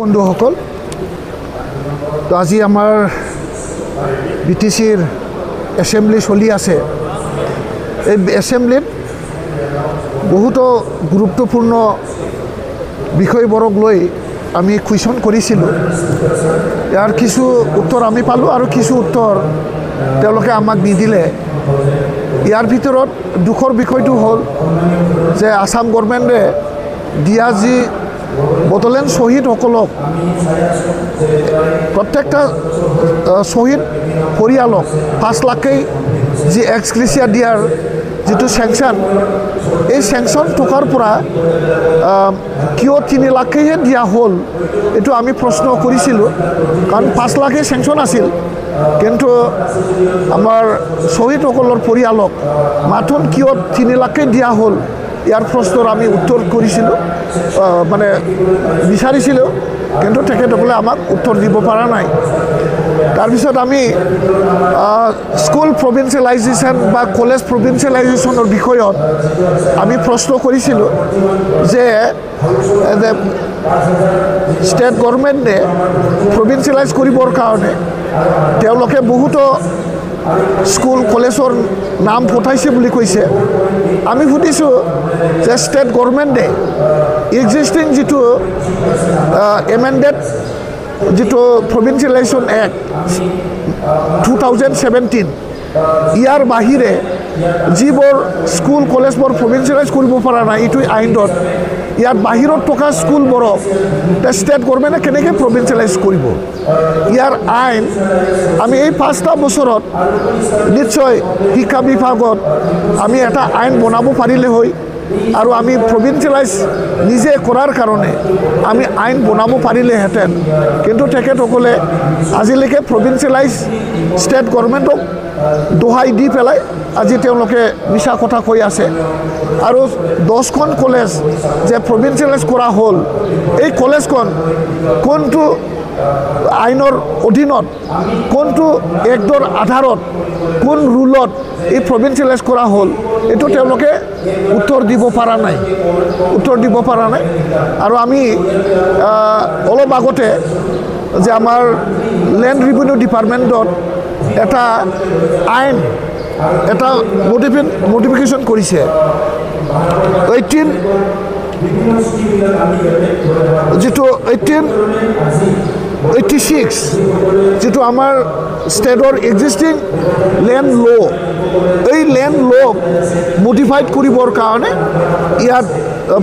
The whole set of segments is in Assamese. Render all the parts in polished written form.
বন্ধুসকল, তো আজি আমাৰ বিটিচিৰ এছেম্বলি চলি আছে। এই এছেম্বলিত বহুতো গুৰুত্বপূৰ্ণ বিষয়বোৰক লৈ আমি কুৱেশ্যন কৰিছিলোঁ। ইয়াৰ কিছু উত্তৰ আমি পালোঁ আৰু কিছু উত্তৰ তেওঁলোকে আমাক নিদিলে। ইয়াৰ ভিতৰত দুখৰ বিষয়টো হ'ল যে আসাম গভৰ্ণমেণ্টে দিয়া যি বড়োলেণ্ড শ্বহীদসকলক প্ৰত্যেকটা শ্বহীদ পৰিয়ালক 5 লাখকৈ যি এক্সগ্ৰেচিয়া দিয়াৰ যিটো চেংচন, এই চেংচন টকাৰ পৰা কিয় 3 লাখকৈহে দিয়া হ'ল, এইটো আমি প্ৰশ্ন কৰিছিলোঁ। কাৰণ 5 লাখেই চেংচন আছিল, কিন্তু আমাৰ শ্বহীদসকলৰ পৰিয়ালক মাথোন কিয় 3 লাখকৈ দিয়া হ'ল, ইয়াৰ প্ৰশ্নৰ আমি উত্তৰ কৰিছিলোঁ, মানে বিচাৰিছিলোঁ, কিন্তু তেখেতসকলে আমাক উত্তৰ দিব পৰা নাই। তাৰপিছত আমি স্কুল প্ৰভিন্সিয়েলাইজেশ্যন বা কলেজ প্ৰভিন্সিয়েলাইজেশ্যনৰ বিষয়ত আমি প্ৰশ্ন কৰিছিলোঁ যে ষ্টেট গভৰ্ণমেণ্টে প্ৰভিন্সিয়েলাইজ কৰিবৰ কাৰণে তেওঁলোকে বহুতো স্কুল কলেজৰ নাম পঠাইছে বুলি কৈছে। আমি সুধিছোঁ যে ষ্টেট গভৰ্ণমেণ্টে এক্সিষ্টিং যিটো এমেণ্ডেড যিটো প্ৰভিন্সিয়েলাইজেশ্যন এক্ট 2017, ইয়াৰ বাহিৰে যিবোৰ স্কুল কলেজবোৰ প্ৰভিন্সিয়েলাইজ কৰিব পৰা নাই এইটো আইনত, ইয়াৰ বাহিৰত থকা স্কুলবোৰক ষ্টেট গভৰ্ণমেণ্টে কেনেকৈ প্ৰভিন্সিয়েলাইজ কৰিব, ইয়াৰ আইন আমি এই 5টা বছৰত নিশ্চয় শিক্ষা বিভাগত আমি এটা আইন বনাব পাৰিলে হয়, আৰু আমি প্ৰভিন্সিয়েলাইজ নিজে কৰাৰ কাৰণে আমি আইন বনাব পাৰিলেহেঁতেন। কিন্তু তেখেতসকলে আজিলৈকে প্ৰভিন্সিয়েলাইজ ষ্টেট গভৰ্ণমেণ্টক দোহাই দি পেলাই আজি তেওঁলোকে মিছা কথা কৈ আছে। আৰু 10খন কলেজ যে প্ৰভিন্সিয়েলাইজ কৰা হ'ল, এই কলেজখন কোনটো আইনৰ অধীনত, কোনটো এক্টৰ আধাৰত, কোন ৰুলত এই প্ৰভিন্সিয়েলাইজ কৰা হ'ল, এইটো তেওঁলোকে উত্তৰ দিব পৰা নাই। আৰু আমি অলপ আগতে যে আমাৰ লেণ্ড ৰেভিনিউ ডিপাৰ্টমেণ্টত এটা আইন এটা মডিফিকেশ্যন কৰিছে। 1886 যিটো আমাৰ ষ্টেটৰ এক্সিষ্টিং লেণ্ড ল', এই লেণ্ড ল' মডিফাইড কৰিবৰ কাৰণে ইয়াত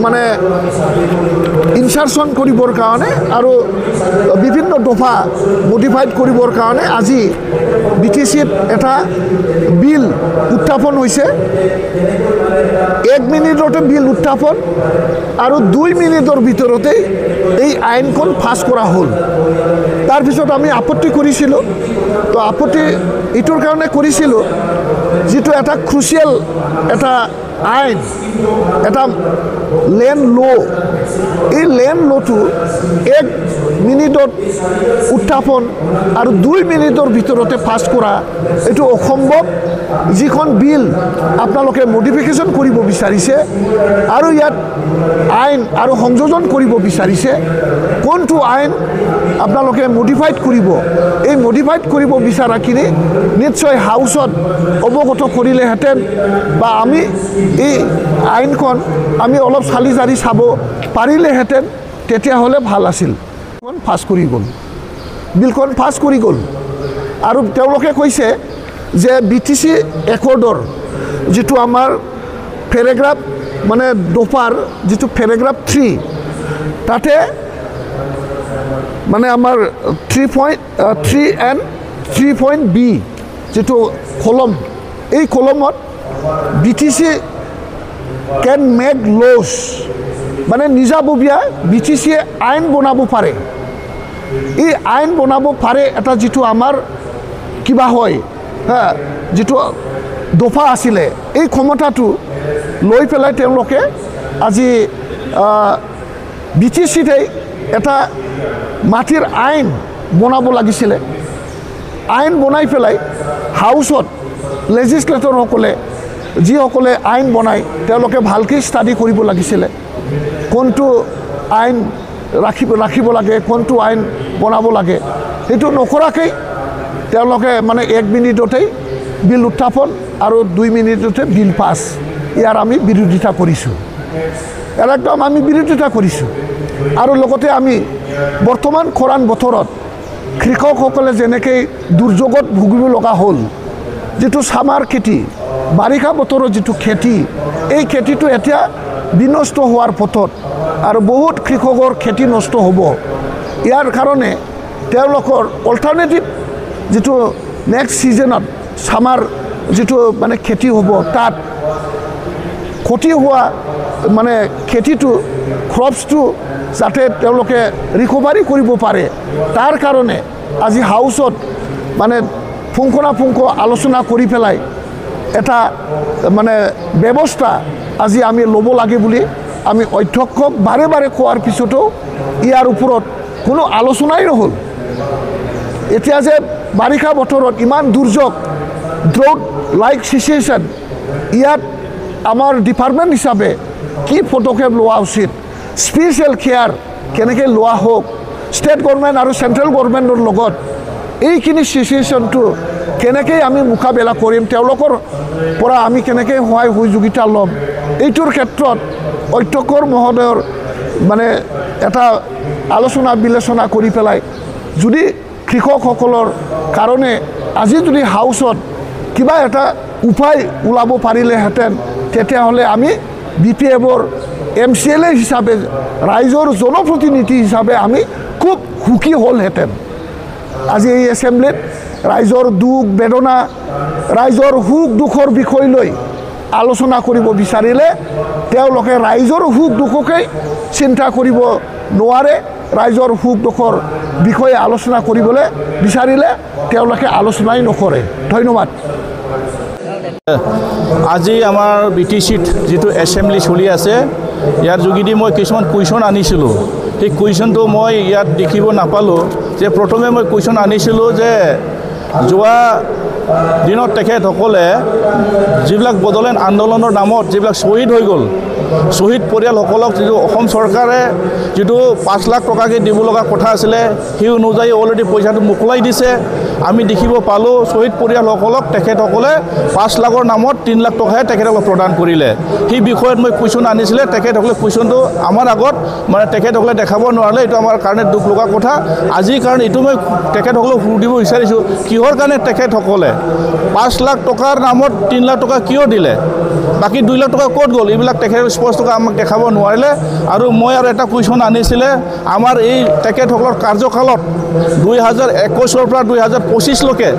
মানে ইনচাৰশ্যন কৰিবৰ কাৰণে আৰু বিভিন্ন দফা মডিফাইড কৰিবৰ কাৰণে আজি BTCত এটা বিল উত্থাপন হৈছে। 1 মিনিটতে বিল উত্থাপন আৰু 2 মিনিটৰ ভিতৰতে এই আইনখন পাছ কৰা হ'ল। তাৰপিছত আমি আপত্তি কৰিছিলোঁ। তো আপত্তি এইটোৰ কাৰণে কৰিছিলোঁ, যিটো এটা ক্ৰুচিয়েল এটা আইন, এটা লেণ্ড ল', এই লেণ্ড ল'টো 1 মিনিটত উত্থাপন আৰু 2 মিনিটৰ ভিতৰতে পাছ কৰা এইটো অসম্ভৱ। যিখন বিল আপোনালোকে মডিফিকেশ্যন কৰিব বিচাৰিছে আৰু ইয়াত আইন আৰু সংযোজন কৰিব বিচাৰিছে, কোনটো আইন আপোনালোকে মডিফাইড কৰিব, এই মডিফাইড কৰিব বিচৰাখিনি নিশ্চয় হাউচত অৱগত কৰিলেহেঁতেন, বা আমি এই আইনখন আমি অলপ চালি জাৰি চাব পাৰিলেহেঁতেন, তেতিয়াহ'লে ভাল আছিল। বিলখন পাছ কৰি গ'ল। আৰু তেওঁলোকে কৈছে যে BTC একৰ্ডৰ যিটো আমাৰ পেৰেগ্ৰাফ মানে দফাৰ যিটো পেৰেগ্ৰাফ 3, তাতে মানে আমাৰ 3.3 and 3.B যিটো কলম, এই কলমত BTC কেন মেক লছ, মানে নিজাববীয়া BTCয়ে আইন বনাব পাৰে। এই আইন বনাব পাৰে এটা যিটো আমাৰ কিবা হয়, যিটো দফা আছিলে, এই ক্ষমতাটো লৈ পেলাই তেওঁলোকে আজি BTCতে এটা মাটিৰ আইন বনাব লাগিছিলে। আইন বনাই পেলাই হাউচত লেজিসলেটৰসকলে যিসকলে আইন বনায় তেওঁলোকে ভালকৈ ষ্টাডি কৰিব লাগিছিলে, কোনটো আইন ৰাখিব লাগে, কোনটো আইন বনাব লাগে, সেইটো নকৰাকৈ তেওঁলোকে মানে 1 মিনিটতেই বিল উত্থাপন আৰু 2 মিনিটতে বিল পাছ, ইয়াৰ আমি বিৰোধিতা কৰিছোঁ, একদম আমি বিৰোধিতা কৰিছোঁ। আৰু লগতে আমি বৰ্তমান খৰাং বতৰত কৃষকসকলে যেনেকৈ দুৰ্যোগত ভুগিব লগা হ'ল, যিটো ছামাৰ খেতি, বাৰিষা বতৰৰ যিটো খেতি, এই খেতিটো এতিয়া বিনষ্ট হোৱাৰ পথত আৰু বহুত কৃষকৰ খেতি নষ্ট হ'ব। ইয়াৰ কাৰণে তেওঁলোকৰ অল্টাৰনেটিভ যিটো নেক্সট ছিজনত ছামাৰ যিটো মানে খেতি হ'ব, তাত ক্ষতি হোৱা মানে খেতিটো ক্ৰপছটো যাতে তেওঁলোকে ৰিকভাৰী কৰিব পাৰে, তাৰ কাৰণে আজি হাউচত মানে পুংখানুপুংখ আলোচনা কৰি পেলাই এটা মানে ব্যৱস্থা আজি আমি ল'ব লাগে বুলি আমি অধ্যক্ষক বাৰে বাৰে কোৱাৰ পিছতো ইয়াৰ ওপৰত কোনো আলোচনাই নহ'ল। এতিয়া যে বাৰিষা বতৰত ইমান দুৰ্যোগ, ড্ৰাউট লাইক চিচুৱেশ্যন, ইয়াত আমাৰ ডিপাৰ্টমেণ্ট হিচাপে কি পদক্ষেপ লোৱা উচিত, স্পেচিয়েল কেয়াৰ কেনেকৈ লোৱা হওক, ষ্টেট গভৰ্ণমেণ্ট আৰু চেণ্ট্ৰেল গভৰ্ণমেণ্টৰ লগত এইখিনি চিচুৱেশ্যনটো কেনেকৈ আমি মোকাবিলা কৰিম, তেওঁলোকৰ পৰা আমি কেনেকৈ সহায় সহযোগিতা ল'ম, এইটোৰ ক্ষেত্ৰত অধ্যক্ষ মহোদয়ৰ মানে এটা আলোচনা বিলোচনা কৰি পেলাই যদি কৃষকসকলৰ কাৰণে আজি যদি হাউচত কিবা এটা উপায় ওলাব পাৰিলেহেঁতেন, তেতিয়াহ'লে আমি BPFৰ MCLA হিচাপে, ৰাইজৰ জনপ্ৰতিনিধি হিচাপে আমি খুব সুখী হ'লহেঁতেন। আজি এই এছেম্বলিত ৰাইজৰ দুখ বেদনা, ৰাইজৰ সুখ দুখৰ বিষয় লৈ আলোচনা কৰিব বিচাৰিলে তেওঁলোকে ৰাইজৰ সুখ দুখকেই চিন্তা কৰিব নোৱাৰে, ৰাইজৰ সুখ দুখৰ বিষয়ে আলোচনা কৰিবলৈ বিচাৰিলে তেওঁলোকে আলোচনাই নকৰে। ধন্যবাদ। আজি আমাৰ BTCত যিটো এছেম্বলি চলি আছে, ইয়াৰ যোগেদি মই কিছুমান কুৱেশ্যন আনিছিলোঁ। সেই কুৱেশ্যনটো মই ইয়াত দেখিব নাপালোঁ। যে প্ৰথমে মই কুৱেশ্যন আনিছিলোঁ যে যোৱা দিনত তেখেতসকলে যিবিলাক বড়োলেণ্ড আন্দোলনৰ নামত যিবিলাক শ্বহীদ হৈ গ'ল, শ্বহীদ পৰিয়ালসকলক যিটো অসম চৰকাৰে যিটো 5 লাখ টকাকৈ দিব লগা কথা আছিলে, সেই অনুযায়ী অলৰেডি পইচাটো মোকলাই দিছে। আমি দেখিব পালোঁ শ্বহীদ পৰিয়ালসকলক তেখেতসকলে 5 লাখৰ নামত 3 লাখ টকাহে তেখেতসকলক প্ৰদান কৰিলে। সেই বিষয়ত মই কুৱেশ্যন আনিছিলে, তেখেতসকলে কুৱেশ্যনটো আমাৰ আগত মানে তেখেতসকলে দেখাব নোৱাৰিলে, এইটো আমাৰ কাৰণে দুখ লগা কথা। আজিৰ কাৰণে এইটো মই তেখেতসকলক সুধিব বিচাৰিছোঁ, কিহৰ কাৰণে তেখেতসকলে 5 লাখ টকাৰ নামত 3 লাখ টকা কিয় দিলে, বাকী 2 লাখ টকা ক'ত গ'ল, এইবিলাক তেখেত স্পষ্টকৈ আমাক দেখাব নোৱাৰিলে। আৰু মই আৰু এটা কুৱেশ্যন আনিছিলে, আমাৰ এই তেখেতসকলৰ কাৰ্যকালত 2021 পৰা 2025লৈকে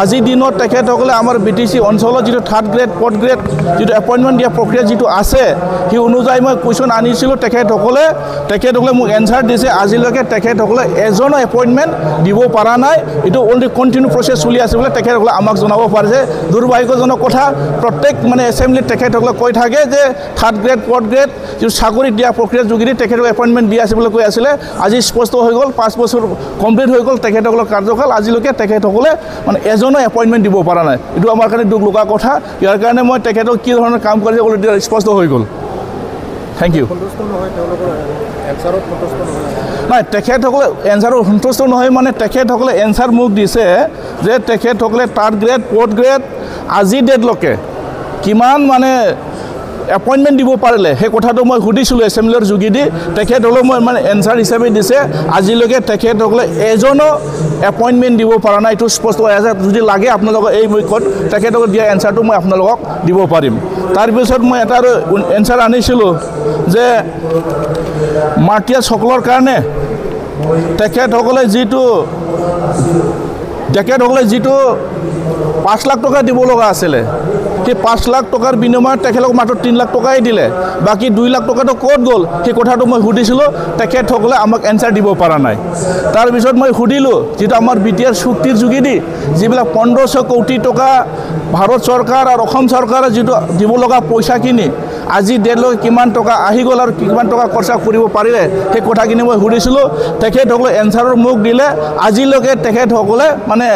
আজিৰ দিনত তেখেতসকলে আমাৰ BTC অঞ্চলত যিটো 3rd গ্ৰেড 4th গ্ৰেড যিটো এপইণ্টমেণ্ট দিয়া প্ৰক্ৰিয়া যিটো আছে, সেই অনুযায়ী মই কুৱেশ্যন আনিছিলোঁ। তেখেতসকলে মোক এনচাৰ দিছে, আজিলৈকে তেখেতসকলে এজনো এপইণ্টমেণ্ট দিব পৰা নাই। এইটো অলৰেডি কণ্টিনিউ প্ৰচেছ চলি আছে বুলি তেখেতসকলে আমাক জনাব পাৰিছে। দুৰ্ভাগ্যজনক কথা, প্ৰত্যেক মানে এছেম্বলিত তেখেতসকলে কৈ থাকে যে 3rd গ্ৰেড 4th গ্ৰেড যিটো চাকৰি দিয়া প্ৰক্ৰিয়াৰ যোগেদি তেখেতসকলে এপইণ্টমেণ্ট দি আছে বুলি কৈ আছিলে। আজি স্পষ্ট হৈ গ'ল, 5 বছৰ কমপ্লিট হৈ গ'ল তেখেতসকলৰ কাৰ্যকাল, আজিলৈকে তেখেতসকলে মানে এজনো এপইণ্টমেণ্ট দিব পৰা নাই। এইটো আমাৰ কাৰণে দুখ লগা কথা। ইয়াৰ কাৰণে মই তেখেতক কি ধৰণৰ কাম কৰিছে অলৰেডি স্পষ্ট হৈ গ'ল। Thank you. নাই, তেখেতসকলে এনচাৰত সন্তুষ্ট নহয়, মানে তেখেতসকলে এনচাৰ মোক দিছে যে তেখেতসকলে 3rd গ্ৰেড 4th গ্ৰেড আজি ডেটলৈকে কিমান মানে এপইণ্টমেণ্ট দিব পাৰিলে, সেই কথাটো মই সুধিছিলোঁ এছেম্বলিৰ যোগেদি। তেখেতসকলে মই মানে এনচাৰ হিচাপে দিছে, আজিলৈকে তেখেতসকলে এজনো এপইণ্টমেণ্ট দিব পৰা নাই। এইটো স্পষ্ট হৈ আছে। যদি লাগে আপোনালোকক এই মুখ্যত তেখেতসকলে দিয়া এনচাৰটো মই আপোনালোকক দিব পাৰিম। তাৰপিছত মই এটা আৰু এনচাৰ আনিছিলোঁ যে মাৰ্টিয়াছসকলৰ কাৰণে তেখেতসকলে যিটো 5 লাখ টকা দিব লগা আছিলে, সেই 5 লাখ টকাৰ বিনিময়ত তেখেতলোকক মাত্ৰ 3 লাখ টকাই দিলে, বাকী 2 লাখ টকাটো ক'ত গ'ল সেই কথাটো মই সুধিছিলোঁ। তেখেতসকলে আমাক এনচাৰ দিব পৰা নাই। তাৰপিছত মই সুধিলোঁ, যিটো আমাৰ BTR চুক্তিৰ যোগেদি যিবিলাক 1500 কোটি টকা ভাৰত চৰকাৰ আৰু অসম চৰকাৰে যিটো দিব লগা পইচাখিনি আজি ডেটলৈকে কিমান টকা আহি গ'ল আৰু কিমান টকা খৰচা কৰিব পাৰিলে সেই কথাখিনি মই সুধিছিলোঁ তেখেতসকলে এনচাৰৰ মোক দিলে আজিলৈকে তেখেতসকলে মানে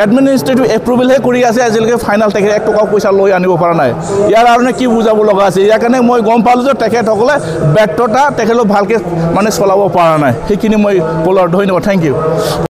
এডমিনিষ্ট্ৰেটিভ এপ্ৰুভেলহে কৰি আছে আজিলৈকে ফাইনেল তেখেত 1 টকাও পইচা লৈ আনিব পৰা নাই ইয়াৰ কাৰণে কি বুজাব লগা আছে ইয়াৰ কাৰণে মই গম পালোঁ যে তেখেতসকলে ব্যৰ্থতা তেখেতলোক ভালকৈ মানে চলাব পৰা নাই সেইখিনি মই ক'লোঁ ধন্যবাদ থেংক ইউ